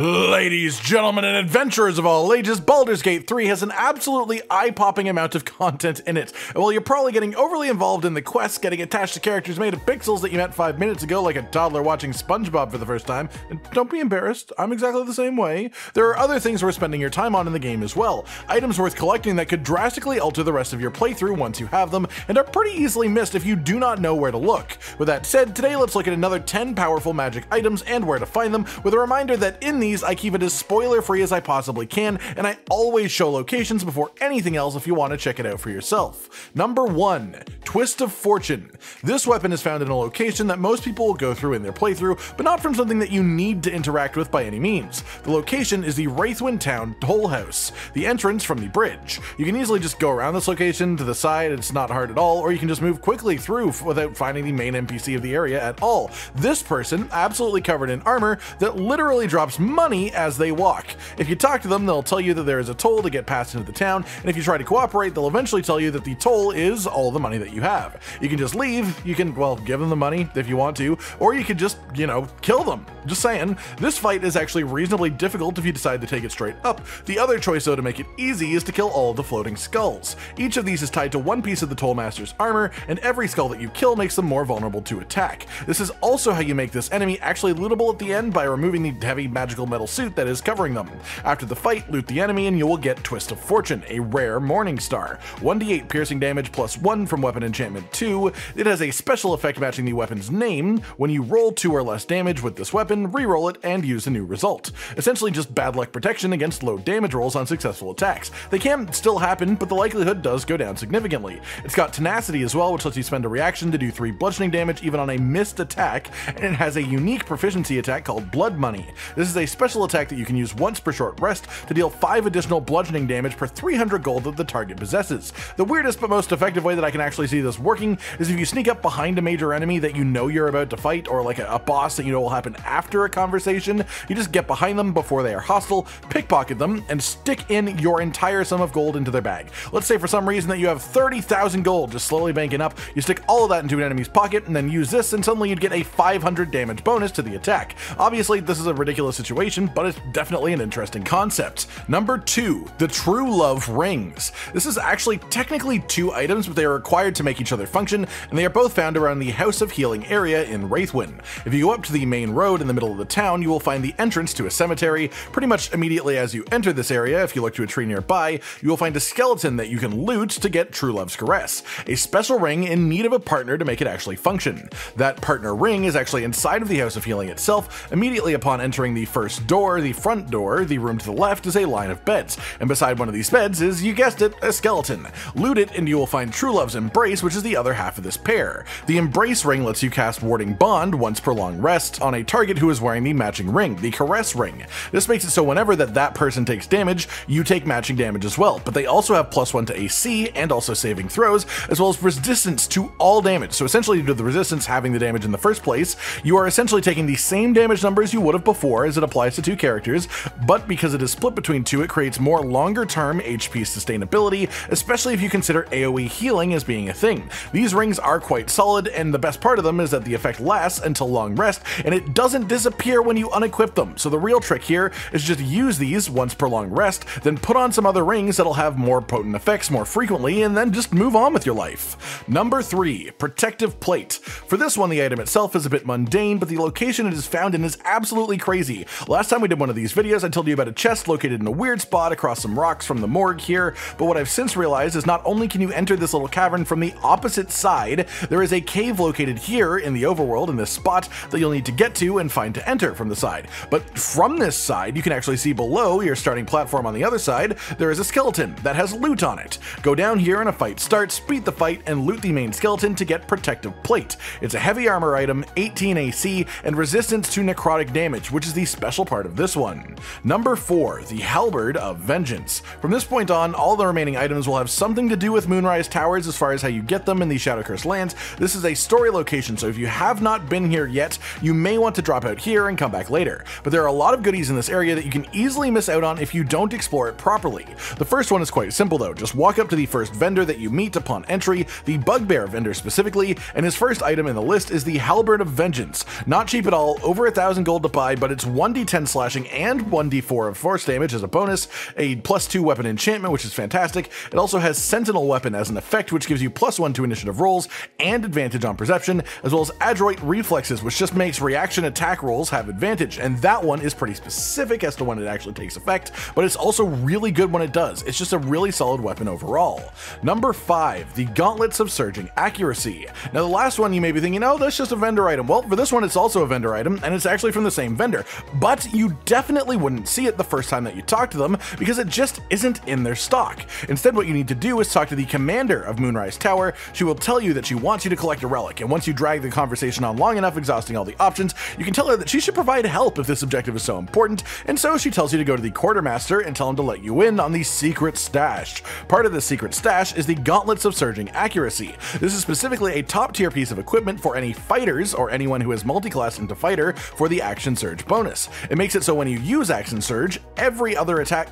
Ladies, gentlemen, and adventurers of all ages, Baldurs Gate 3 has an absolutely eye-popping amount of content in it. And while you're probably getting overly involved in the quests, getting attached to characters made of pixels that you met 5 minutes ago like a toddler watching SpongeBob for the first time, and don't be embarrassed, I'm exactly the same way, there are other things worth spending your time on in the game as well. Items worth collecting that could drastically alter the rest of your playthrough once you have them, and are pretty easily missed if you do not know where to look. With that said, today let's look at another 10 powerful magic items and where to find them, with a reminder that in these I keep it as spoiler-free as I possibly can, and I always show locations before anything else if you want to check it out for yourself. Number 1. Twist of Fortune. This weapon is found in a location that most people will go through in their playthrough, but not from something that you need to interact with by any means. The location is the Wraithwind Town Toll House, the entrance from the bridge. You can easily just go around this location to the side, it's not hard at all, or you can just move quickly through without finding the main NPC of the area at all. This person, absolutely covered in armor, that literally drops money as they walk. If you talk to them, they'll tell you that there is a toll to get past into the town, and if you try to cooperate, they'll eventually tell you that the toll is all the money that you have. You can just leave, you can, well, give them the money if you want to, or you could just, kill them. Just saying. This fight is actually reasonably difficult if you decide to take it straight up. The other choice, though, to make it easy is to kill all of the floating skulls. Each of these is tied to one piece of the Tollmaster's armor, and every skull that you kill makes them more vulnerable to attack. This is also how you make this enemy actually lootable at the end by removing the heavy magical metal suit that is covering them. After the fight, loot the enemy and you will get Twist of Fortune, a rare Morning Star. 1d8 piercing damage plus 1 from weapon enchantment 2. It has a special effect matching the weapon's name. When you roll 2 or less damage with this weapon, re-roll it and use a new result. Essentially just bad luck protection against low damage rolls on successful attacks. They can still happen, but the likelihood does go down significantly. It's got tenacity as well, which lets you spend a reaction to do 3 bludgeoning damage even on a missed attack, and it has a unique proficiency attack called Blood Money. This is a special attack that you can use once per short rest to deal 5 additional bludgeoning damage per 300 gold that the target possesses. The weirdest but most effective way that I can actually see this working is if you sneak up behind a major enemy that you know you're about to fight, or like a boss that you know will happen after a conversation. You just get behind them before they are hostile, pickpocket them, and stick in your entire sum of gold into their bag. Let's say for some reason that you have 30,000 gold just slowly banking up, you stick all of that into an enemy's pocket and then use this, and suddenly you'd get a 500 damage bonus to the attack. Obviously this is a ridiculous situation, but it's definitely an interesting concept. Number 2. The True Love Rings. This is actually technically 2 items, but they are required to make each other function, and they are both found around the House of Healing area in Wraithwind. If you go up to the main road in the middle of the town, you will find the entrance to a cemetery. Pretty much immediately as you enter this area, if you look to a tree nearby, you will find a skeleton that you can loot to get True Love's Caress, a special ring in need of a partner to make it actually function. That partner ring is actually inside of the House of Healing itself. Immediately upon entering the first door, the front door, the room to the left is a line of beds, and beside one of these beds is, you guessed it, a skeleton. Loot it and you will find True Love's Embrace, which is the other half of this pair. The Embrace ring lets you cast Warding Bond once per long rest on a target who is wearing the matching ring, the Caress ring. This makes it so whenever that person takes damage, you take matching damage as well, but they also have +1 to AC and also saving throws, as well as resistance to all damage. So essentially, due to the resistance having the damage in the first place, you are essentially taking the same damage numbers you would have before as it applies to 2 characters, but because it is split between 2, it creates more longer term HP sustainability, especially if you consider AoE healing as being a thing. These rings are quite solid, and the best part of them is that the effect lasts until long rest, and it doesn't disappear when you unequip them. So the real trick here is just use these once per long rest, then put on some other rings that'll have more potent effects more frequently, and then just move on with your life. Number 3. Protective Plate. For this one, the item itself is a bit mundane, but the location it is found in is absolutely crazy. Last time we did one of these videos, I told you about a chest located in a weird spot across some rocks from the morgue here, but what I've since realized is not only can you enter this little cavern from the opposite side, there is a cave located here in the overworld in this spot that you'll need to get to and find to enter from the side. But from this side, you can actually see below your starting platform on the other side, there is a skeleton that has loot on it. Go down here and a fight starts, beat the fight, and loot the main skeleton to get Protective Plate. It's a heavy armor item, 18 AC, and resistance to necrotic damage, which is the special part of this one. Number 4. The Halberd of Vengeance. From this point on, all the remaining items will have something to do with Moonrise Towers as far as how you get them in the Shadowcurse lands. This is a story location, so if you have not been here yet, you may want to drop out here and come back later. But there are a lot of goodies in this area that you can easily miss out on if you don't explore it properly. The first one is quite simple though. Just walk up to the first vendor that you meet upon entry, the Bugbear vendor specifically, and his first item in the list is the Halberd of Vengeance. Not cheap at all, over 1,000 gold to buy, but it's 1d10 1d10 slashing and 1d4 of force damage as a bonus, a +2 weapon enchantment, which is fantastic. It also has Sentinel Weapon as an effect, which gives you +1 to initiative rolls and advantage on perception, as well as Adroit Reflexes, which just makes reaction attack rolls have advantage, and that one is pretty specific as to when it actually takes effect, but it's also really good when it does. It's just a really solid weapon overall. Number 5, the Gauntlets of Surging Accuracy. Now the last one you may be thinking, oh, that's just a vendor item. Well, for this one it's also a vendor item, and it's actually from the same vendor, but you definitely wouldn't see it the first time that you talk to them because it just isn't in their stock. Instead, what you need to do is talk to the commander of Moonrise Tower. She will tell you that she wants you to collect a relic, and once you drag the conversation on long enough, exhausting all the options, you can tell her that she should provide help if this objective is so important, and so she tells you to go to the quartermaster and tell him to let you in on the secret stash. Part of the secret stash is the Gauntlets of Surging Accuracy. This is specifically a top tier piece of equipment for any fighters or anyone who is multi-class into fighter for the Action Surge bonus. It makes it so when you use Action Surge, every attack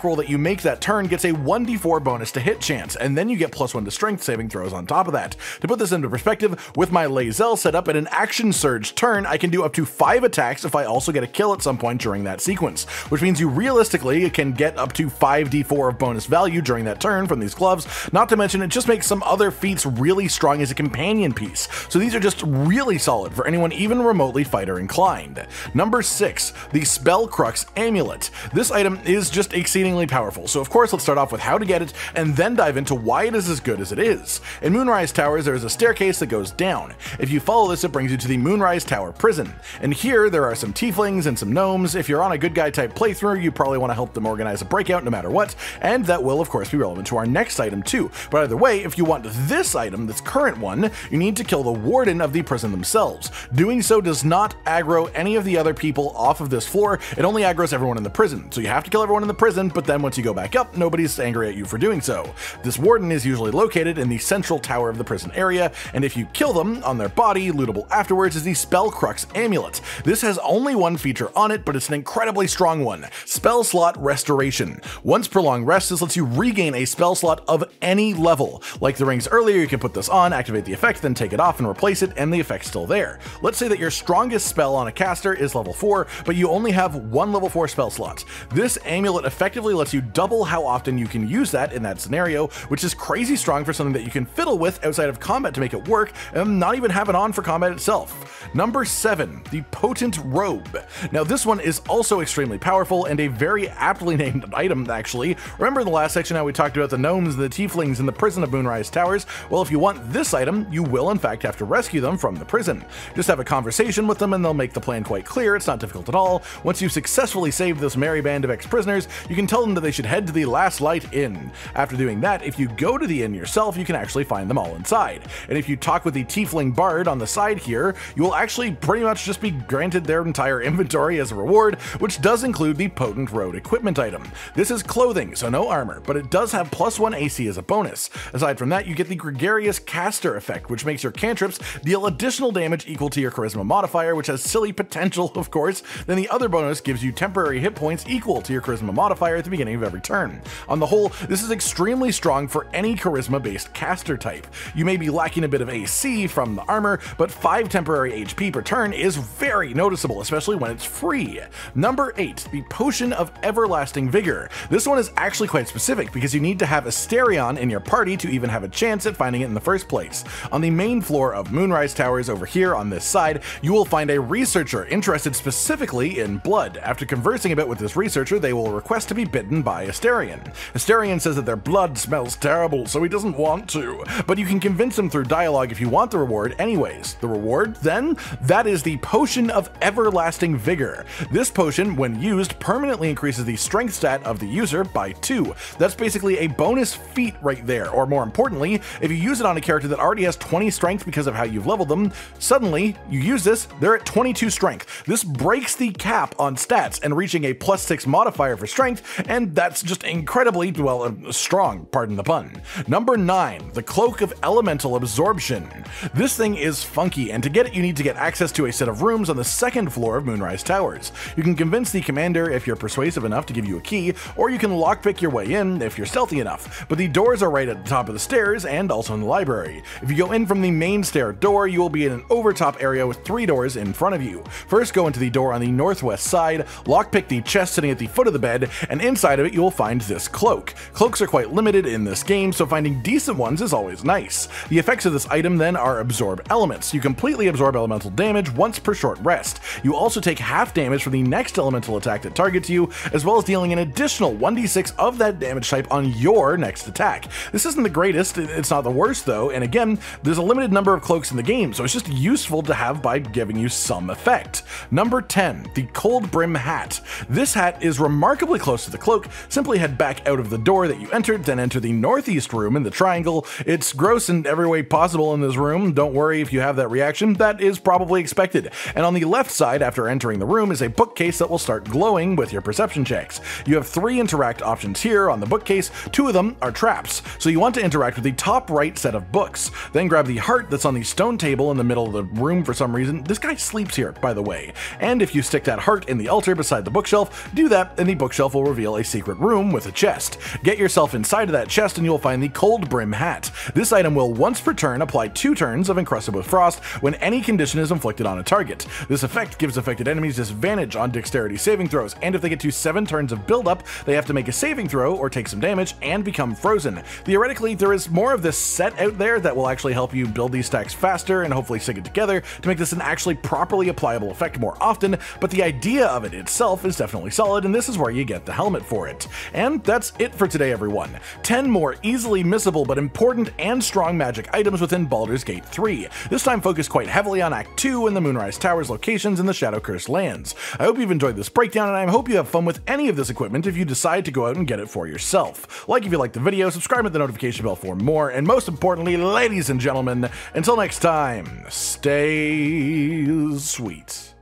roll that you make that turn gets a 1d4 bonus to hit chance, and then you get +1 to strength saving throws on top of that. To put this into perspective, with my Lae'zel set up in an Action Surge turn, I can do up to 5 attacks if I also get a kill at some point during that sequence, which means you realistically can get up to 5d4 of bonus value during that turn from these gloves, not to mention it just makes some other feats really strong as a companion piece, so these are just really solid for anyone even remotely fighter inclined. Number 6, the Spellcrux Amulet. This item is just exceedingly powerful, so of course let's start off with how to get it and then dive into why it is as good as it is. In Moonrise Towers there is a staircase that goes down. If you follow this, it brings you to the Moonrise Tower prison, and here there are some tieflings and some gnomes. If you're on a good guy type playthrough, you probably want to help them organize a breakout no matter what, and that will of course be relevant to our next item too. But either way, if you want this item, this current one, you need to kill the warden of the prison themselves. Doing so does not aggro any of the other people off of this floor, it only aggroes everyone in the prison. So you have to kill everyone in the prison, but then once you go back up, nobody's angry at you for doing so. This warden is usually located in the central tower of the prison area, and if you kill them, on their body, lootable afterwards is the Spellcrux Amulet. This has only one feature on it, but it's an incredibly strong one: Spell Slot Restoration. Once prolonged rest, this lets you regain a spell slot of any level. Like the rings earlier, you can put this on, activate the effect, then take it off and replace it, and the effect's still there. Let's say that your strongest spell on a caster is level 4, but you only have one level 4 spell slot. This amulet effectively lets you double how often you can use that in that scenario, which is crazy strong for something that you can fiddle with outside of combat to make it work, and not even have it on for combat itself. Number 7, the Potent Robe. Now this one is also extremely powerful and a very aptly named item actually. Remember in the last section how we talked about the gnomes, the tieflings in the prison of Moonrise Towers? Well, if you want this item, you will in fact have to rescue them from the prison. Just have a conversation with them and they'll make the plan quite clear. It's not difficult at all. Once you've successfully saved this merry band of ex-prisoners, you can tell them that they should head to the Last Light Inn. After doing that, if you go to the inn yourself, you can actually find them all inside. And if you talk with the tiefling bard on the side here, you will actually pretty much just be granted their entire inventory as a reward, which does include the Potent Robe equipment item. This is clothing, so no armor, but it does have +1 AC as a bonus. Aside from that, you get the Gregarious Caster effect, which makes your cantrips deal additional damage equal to your charisma modifier, which has silly potential, of course. Then the other bonus gives you temporary hit points equal to your charisma modifier at the beginning of every turn. On the whole, this is extremely strong for any charisma-based caster type. You may be lacking a bit of AC from the armor, but 5 temporary HP per turn is very noticeable, especially when it's free. Number 8, the Potion of Everlasting Vigor. This one is actually quite specific because you need to have Asterion in your party to even have a chance at finding it in the first place. On the main floor of Moonrise Towers over here on this side, you will find a researcher interested specifically in blood. After conversing a bit with this researcher, they will request to be bitten by Asterion. Asterion says that their blood smells terrible, so he doesn't want to, but you can convince him through dialogue if you want the reward anyways. The reward, then? That is the Potion of Everlasting Vigor. This potion, when used, permanently increases the strength stat of the user by 2. That's basically a bonus feat right there, or more importantly, if you use it on a character that already has 20 strength because of how you've leveled them, suddenly you use this, they're at 22 strength. This breaks the cap on stats, and reaching a +6 modifier for strength, and that's just incredibly, well, strong, pardon the pun. Number 9, the Cloak of Elemental Absorption. This thing is funky, and to get it you need to get access to a set of rooms on the 2nd floor of Moonrise Towers. You can convince the commander if you're persuasive enough to give you a key, or you can lockpick your way in if you're stealthy enough, but the doors are right at the top of the stairs and also in the library. If you go in from the main stair door, you will be in an overtop area with 3 doors in front of you. First, go into the door on the northwest side, lockpick the chest sitting at the foot of the bed, and inside of it you will find this cloak. Cloaks are quite limited in this game, so finding decent ones is always nice. The effects of this item then are absorb elements. You completely absorb elemental damage once per short rest. You also take half damage from the next elemental attack that targets you, as well as dealing an additional 1d6 of that damage type on your next attack. This isn't the greatest, it's not the worst though, and again, there's a limited number of cloaks in the game, so it's just useful to have by giving you some effect. Number 10, the Coldbrim hat. This hat is remarkably close to the cloak. Simply head back out of the door that you entered, then enter the northeast room in the triangle. It's gross in every way possible in this room. Don't worry if you have that reaction, that is probably expected. And on the left side after entering the room is a bookcase that will start glowing with your perception checks. You have 3 interact options here on the bookcase. 2 of them are traps, so you want to interact with the top right set of books. Then grab the heart that's on the stone table in the middle of the room for some reason. This guy sleeps here, by the way. And if you stick that heart in the altar beside the bookshelf, do that and the bookshelf will reveal a secret room with a chest. Get yourself inside of that chest and you'll find the Coldbrim hat. This item will once per turn apply 2 turns of Encrusted with Frost when any condition is inflicted on a target. This effect gives affected enemies disadvantage on dexterity saving throws, and if they get to 7 turns of build-up, they have to make a saving throw or take some damage and become frozen. Theoretically, there is more of this set out there that will actually help you build these stacks faster and hopefully stick it together to make this an actually properly applicable effect more often, but the idea of it itself is definitely solid, and this is where you get the helmet for it. And that's it for today, everyone. 10 more easily missable but important and strong magic items within Baldur's Gate 3. This time focused quite heavily on Act 2 and the Moonrise Towers locations in the Shadow Cursed lands. I hope you've enjoyed this breakdown, and I hope you have fun with any of this equipment if you decide to go out and get it for yourself. Like if you liked the video, subscribe with the notification bell for more, and most importantly, ladies and gentlemen, until next time, stay sweet.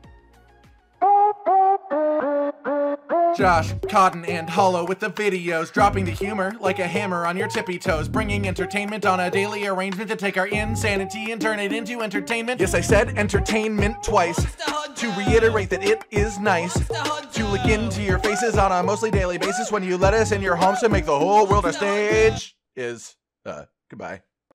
Josh, Cotton, and Hollow with the videos, dropping the humor like a hammer on your tippy toes, bringing entertainment on a daily arrangement to take our insanity and turn it into entertainment. Yes, I said entertainment twice, to reiterate that it is nice to look into your faces on a mostly daily basis when you let us in your homes to make the whole world a stage. Goodbye.